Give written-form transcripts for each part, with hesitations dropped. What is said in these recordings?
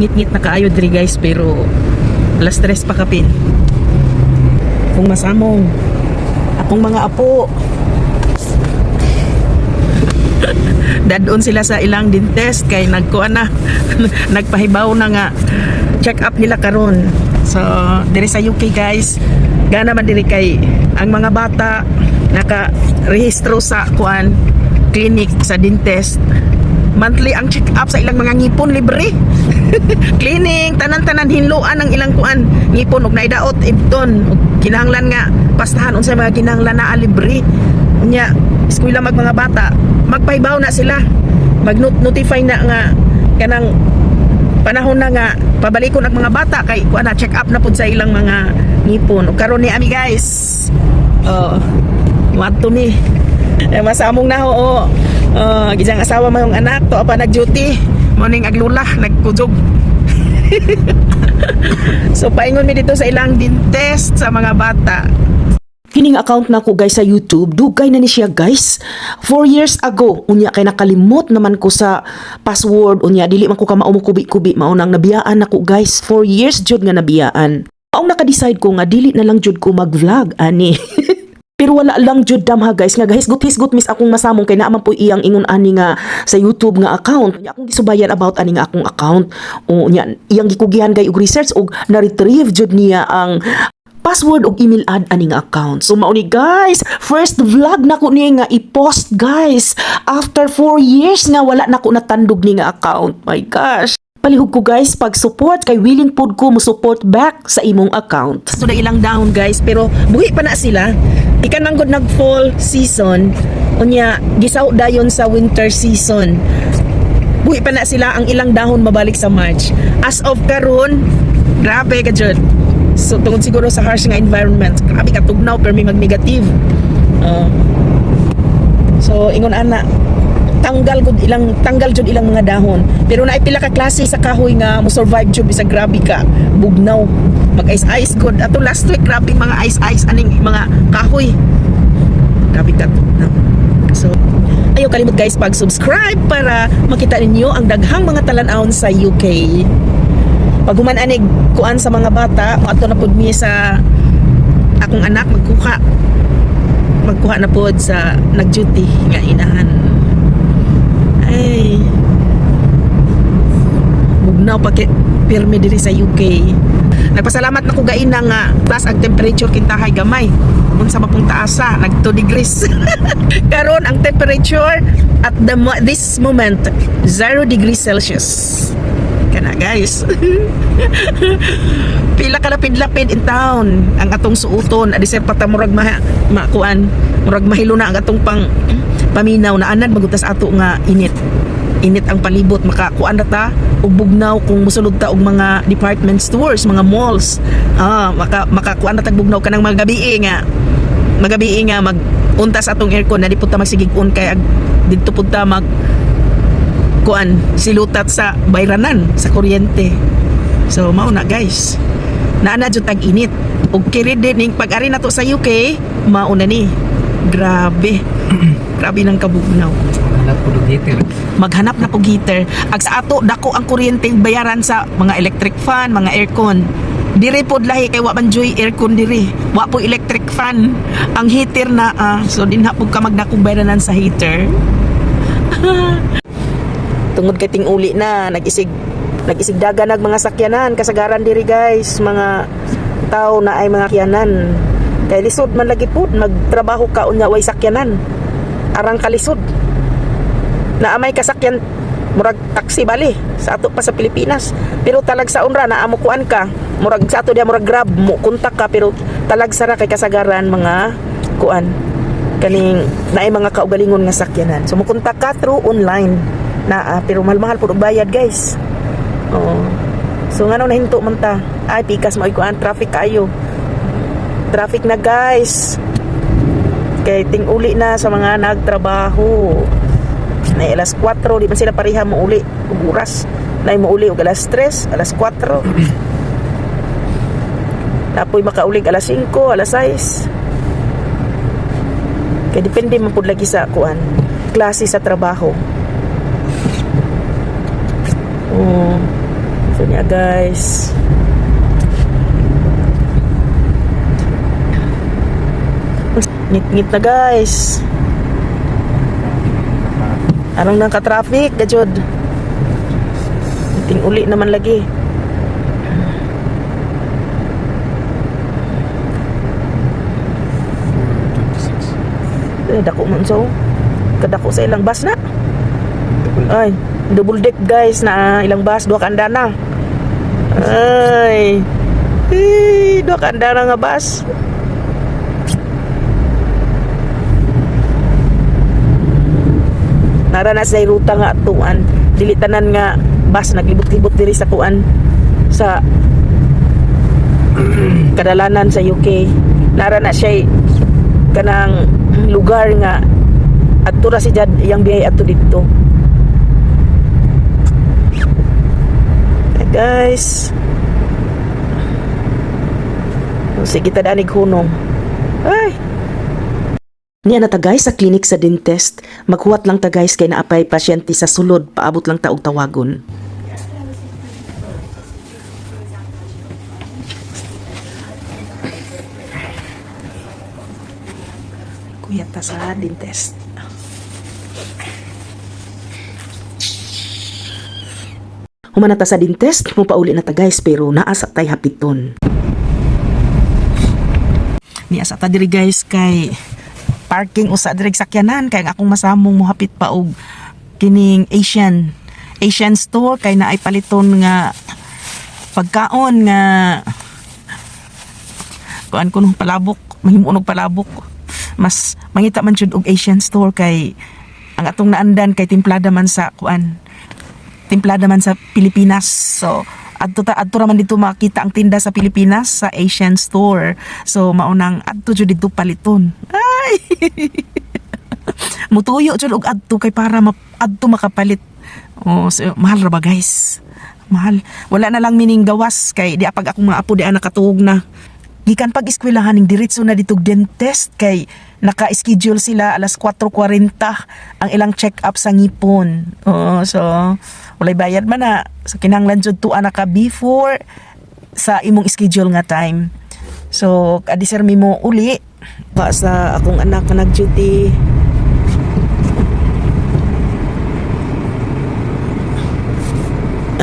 ngit-ngit na kaayo diri guys, pero alas 3 pa kapin. Kung masamong akong mga apo dadon sila sa ilang dentist kay nagkuan na nagpahibaw na nga check up nila karon. So diri sa UK guys, gana man diri kay ang mga bata naka-rehistro sa kuan clinic sa dentist. Monthly ang check up sa ilang mga ngipon, libre. Cleaning, tanan-tanan hinluan ang ilang kuan ngipon ug naidaot ibton ug kinahanglan nga pastahan unsay mga kinahanglan na libre. Nya eskwela mag mga bata, magpahibaw na sila, mag-notify na nga kanang panahon na nga pabalikon ang mga bata kay kuan na check up na pud sa ilang mga ngipon. Ug karon ni ami guys, want to me masamong na ho. Gijang asawa mo yung anak to pa nag-duty morning aglula nagkujog. So paingon mi dito sa ilang dentist sa mga bata. Kining account na ko guys sa YouTube, dugay na ni siya guys. 4 years ago, unya kay nakalimot naman ko sa password, unya dili man ko ka maumukubi-kubi, maunang nabiyaan ako guys. 4 years jud nga nabiyaan. Maong naka-decide ko nga dili na lang jud ko mag-vlog ani. Pero wala lang jud damha guys nga hisgot mis akong masamong kay naaman po iyang ingon ani nga sa YouTube nga account. Unya akong gisubayan about ani nga akong account. Unya iyang gikugihan gay og research og na-retrieve jud niya ang password og email ad ani nga account. So mao ni guys, first vlog na ko niya nga i-post guys. After 4 years nga wala na ko natandog ni nga account. My gosh. Palihog ko guys pag-support kay willing pod ko mo support back sa imong account. So na ilang dahon guys, pero buhi pa na sila. Ikan nang good nag fall season, unya gisaw dayon sa winter season. Buhi pa na sila, ang ilang dahon mabalik sa March. As of karon, grabe ka jud. So tungod siguro sa harsh nga environment, grabe ka tugnaw pero may mag-negative. So ingon ana, tanggal jud ilang mga dahon, pero naay pila ka klase sa kahoy nga mo survive jud bisag grabe ka bugnaw, mag ice good. Ato last week grabe mga ice aning mga kahoy, grabe ka no? So ayaw kalimot guys pag-subscribe para makita ninyo ang daghang mga talan-awon sa UK. Pag human anig kuan sa mga bata, ato na pud mi sa akong anak magkuha na pud sa nag-duty nga inahan. Ay, bugnaw pa pirmi diri sa UK. Nagpasalamat na ko gaina nga taas ang temperature kintahay gamay. Unsa mapong taasa, nag 2 degrees. Karon ang temperature at this moment 0 degrees Celsius. Kana guys. Pila ka lapid-lapid in town ang atong suoton. Adi sir pata murag makuan, murag mahilo na ang atong paminaw na anad magutas ato nga init ang palibot, makakuan na ta og bugnaw kung musulod ta og mga department stores, mga malls. Makakuan na ta bugnaw kanang magabi nga mag-untas atong aircon na di pud ta magsigig-on kay didto pud ta mag kuan silutat sa bayranan sa kuryente. So mao na guys, naana jud tag init og kiri din pag-ari nato sa UK, mao na ni grabe nang kabugnaw. Maghanap na po heater. Ag sa ato dako ang kuryenteng bayaran sa mga electric fan, mga aircon. Dire pod lahi kay wa man joy aircon dire. Wa po electric fan. Ang heater na so dinha pud ka magdakong bayaranan sa heater. Tungod kay ting-uli na nag-isig dagan nag mga sakyanan kasagaran diri guys, mga tao na ay mga sakyanan. Kay lisod man lagi pud magtrabaho ka unya way sakyanan. Arang kalisod. Na amay kasakyan murag taxi bali sa ato pa sa Pilipinas. Pero talag sa unra na amo kuan ka, murag sa ato dia murag Grab mo kontak ka, pero talag sara kay kasagaran mga kuan kaning naay mga kaugalingon nga sakyanan. So mo kontak ka through online na pero mahal-mahal pud og bayad guys. So ngano na hinto man ta, ay pikas mo kuan traffic kayo. Traffic na guys. Kay ting-uli na sa mga nagtrabaho. Na alas 4, di man sila pareha mo uli ug oras. Na mo uli og alas 3, alas 4. Napoy makaulig alas 5, alas 6. Kay depende man pud lagi sa kuan, klase sa trabaho. So niya guys. Ngit-ngit na guys. Arang nang ka-traffic, gajod. Ting uli naman lagi. Dako man so. Kadako sa ilang bus na. Ay, double deck guys na ilang bus, duha ka andana. Ay. Duha ka andana nga bus. Nara na sa ruta nga atuan, dili tanan nga bus naglibot-libot diri sa kuan sa kadalanan sa UK. Nara na siya kanang lugar nga adto ra si Jad iyang biyahe adto dito. Hey guys. Sige ta danig hunong. Ay. Niya na ta guys sa klinik sa dentist. Maghuwat lang ta guys kay naapay pasyente sa sulod, paabot lang ta og tawagon. Kuya ta sa dentist. Human na ta sa dentist, mupauli na ta guys pero naa sa tay hapiton. Niya sa ta diri guys kay parking usa diri sakyanan kay ang akong masamong mohapit pa og kining Asian store kay naay paliton nga pagkaon nga kuan kuno palabok, mahimo og palabok. Mas mangita man jud og Asian store kay ang atong naandan kay timplada man sa kuan. Timplada man sa Pilipinas. So adto raman dito makita ang tinda sa Pilipinas sa Asian store. So maunang adto jud dito paliton. Ay. Mutuyo jud og adto kay para adto makapalit. Oh, so, mahal ra ba guys? Mahal. Wala na lang mining gawas kay di apag akong mga apo di nakatuog na. Gikan pag eskwelahan ning diretso na ditog dentist kay naka-schedule sila alas 4:40 ang ilang check-up sa ngipon. Oh, so walay bayad man na. So kinahanglan jud tuwa na ka before sa imong schedule nga time. So adisir mi mo uli pa sa akong anak nga nag-duty.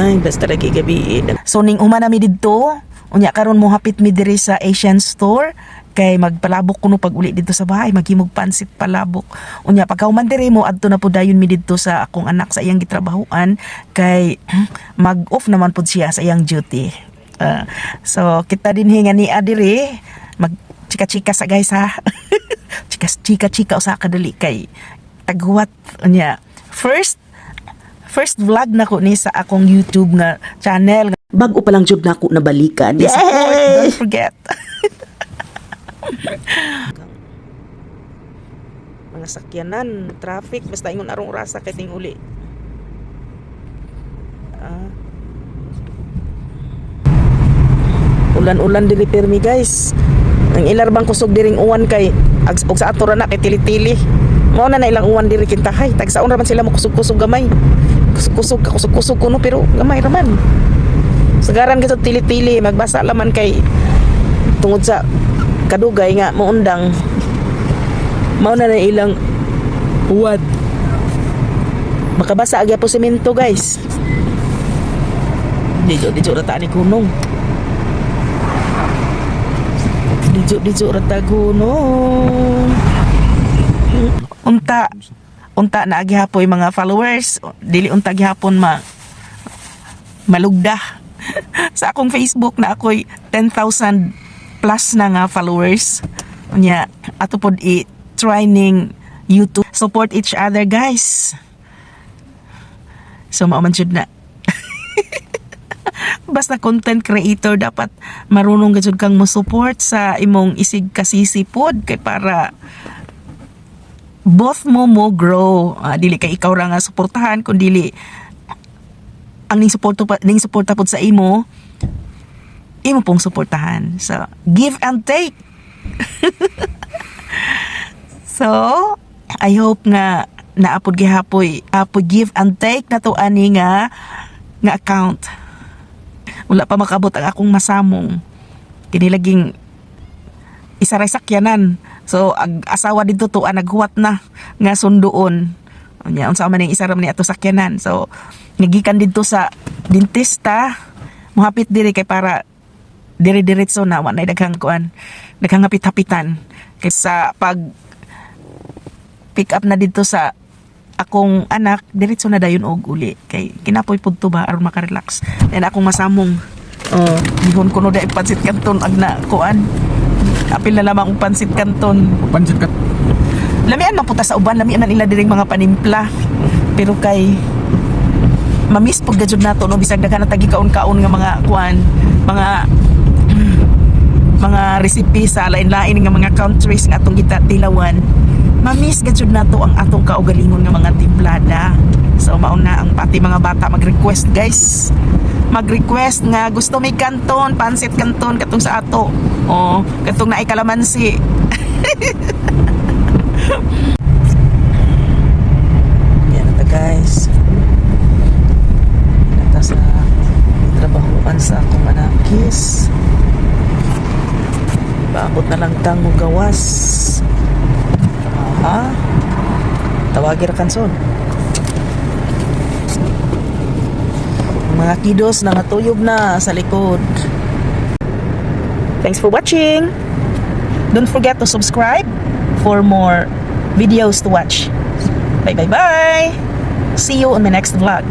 Ay, basta lagi gabi. So ning uma nami didto, unya karon mo hapit mi diri sa Asian store kay magpalabok kuno pag uli dito sa bahay, maghimog pansit palabok. Unya pagkahuman diri mo adto na pud dayon mi didto sa akong anak sa iyang gitrabahuan kay mag-off naman pud siya sa iyang duty. So kita din hinga ni adiri mag chika-chika sa guys ha. Chika-chika usa ka dali kay taghuwat unya. First vlog na ko ni sa akong YouTube nga channel. Bago pa lang jud nako nabalikan. Support, don't forget. Mga sakyanan, traffic, basta ingon arong rasa kay ting uli. Ulan-ulan diri permi guys. Ang ilarbang kusog diring uwan kay og sa ato ra na kay tili-tili. Mao na ilang uwan diri kintahay. Tagsaon ra man sila mo kusog-kusog gamay. Kusog kuno pero gamay ra man. Sagaran gito tili-tili magbasa laman kay tungod sa kadugay nga maundang mao na ilang uwad. Makabasa agya po semento guys. Dijo ra ta ni kunong. Dijo ra ta gunong. Unta na agihapoy mga followers, dili unta gihapon malugda. Sa akong Facebook na ako'y 10,000 plus na nga followers. Unya ato pod i-try ning YouTube. Support each other guys. So mao man jud na. Basta content creator dapat marunong gud kang mo support sa imong isig kasisi pod kay para both mo grow. Dili kay ikaw ra nga suportahan kun dili ang ning suporta pod sa imo pong suportahan. So give and take. So I hope nga naapod gihapoy give and take na to ani nga account. wala pa makabot ang akong masamong. Kinilaging isa ray sakyanan. So ag asawa dito to naghuwat na nga sunduon. Unya unsa man ning isa ra man ni ato sakyanan. So nagikan dito sa dentista, mohapit diri kay para dire-diretso na wa nay daghang kuan, daghang hapit-hapitan. Kaysa pag pick up na dito sa akong anak, diretso na dayon og uli. Kay kinapoy pud to ba aron maka-relax. And akong masamong gihon ko no dai pansit kanton ag na kuan. Apil na lamang ang pansit kanton. Pansit ka. Lamian man puta sa uban, lamian man ila diring mga panimpla. Pero kay mamiss pud gajud nato no bisag daghan na tagi kaon-kaon nga mga kuan, mga recipe sa lain-lain nga mga countries nga atong gitatilawan. Mamiss gajud nato ang atong kaugalingon nga mga timplada. So mao na ang pati mga bata mag-request guys. Mag-request nga gusto may kanton, pansit kanton katong sa ato. Oh, katong naay kalamansi. Yan na guys. Nata sa trabahoan sa akong anakis. Baabot na lang tang mo gawas. Aha. Tawagi ra kanson. Mga kidos na natuyog na sa likod. Thanks for watching. Don't forget to subscribe for more videos to watch. Bye bye bye. See you on the next vlog.